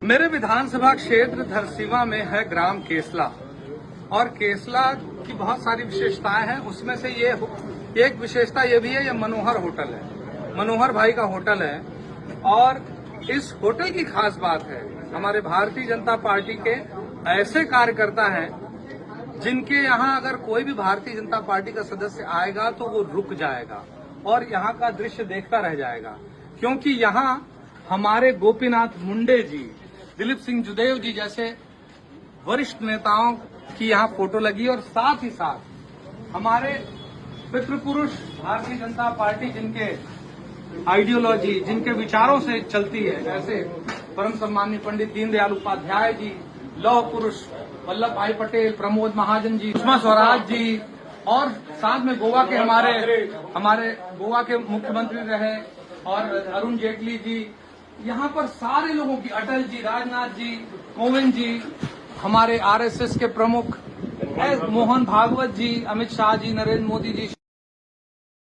मेरे विधानसभा क्षेत्र धरसींवा में है ग्राम केसला और केसला की बहुत सारी विशेषताएं हैं। उसमें से ये एक विशेषता ये भी है, ये मनोहर होटल है, मनोहर भाई का होटल है। और इस होटल की खास बात है, हमारे भारतीय जनता पार्टी के ऐसे कार्यकर्ता हैं जिनके यहाँ अगर कोई भी भारतीय जनता पार्टी का सदस्य आएगा तो वो रुक जाएगा और यहाँ का दृश्य देखता रह जाएगा, क्योंकि यहाँ हमारे गोपीनाथ मुंडे जी, दिलीप सिंह जुदेव जी जैसे वरिष्ठ नेताओं की यहाँ फोटो लगी और साथ ही साथ हमारे पितृपुरुष भारतीय जनता पार्टी जिनके आइडियोलॉजी, जिनके विचारों से चलती है, जैसे परम सम्माननीय पंडित दीनदयाल उपाध्याय जी, लौह पुरुष वल्लभ भाई पटेल, प्रमोद महाजन जी, सुषमा स्वराज जी, और साथ में गोवा के हमारे गोवा के मुख्यमंत्री रहे और अरुण जेटली जी, यहाँ पर सारे लोगों की, अटल जी, राजनाथ जी, कोविंद जी, हमारे आरएसएस के प्रमुख मोहन भागवत जी, अमित शाह जी, नरेंद्र मोदी जी,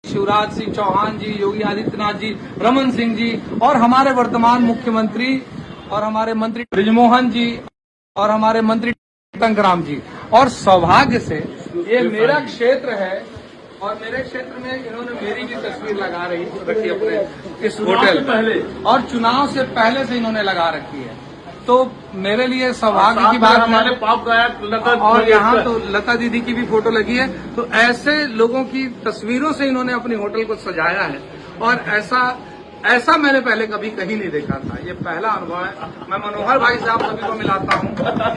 शिवराज सिंह चौहान जी, योगी आदित्यनाथ जी, रमन सिंह जी, और हमारे वर्तमान मुख्यमंत्री और हमारे मंत्री ब्रिजमोहन जी और हमारे मंत्री टंकराम जी। और सौभाग्य से ये मेरा क्षेत्र है और मेरे क्षेत्र में इन्होंने मेरी भी तस्वीर लगा रखी अपने इस होटल पहले, और चुनाव से पहले से इन्होंने लगा रखी है। तो मेरे लिए सौभाग्य की बात हमारे पाप गायक लता, और यहाँ तो लता दीदी की भी फोटो लगी है। तो ऐसे लोगों की तस्वीरों से इन्होंने अपनी होटल को सजाया है और ऐसा मैंने पहले कभी कहीं नहीं देखा था। ये पहला अनुभव है। मैं मनोहर भाई से आप सभी को मिलाता हूँ।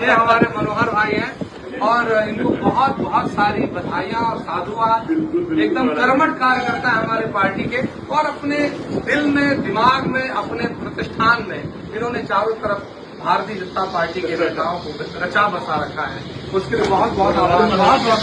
ये हमारे मनोहर भाई हैं और इनको बहुत बहुत सारी बधाइयां और साधुवाद। एकदम कर्मठ कार्यकर्ता है हमारे पार्टी के, और अपने दिल में, दिमाग में, अपने प्रतिष्ठान में इन्होंने चारों तरफ भारतीय जनता पार्टी के नेताओं को रचा बसा रखा है। उसके लिए बहुत बहुत आभार, बहुत बहुत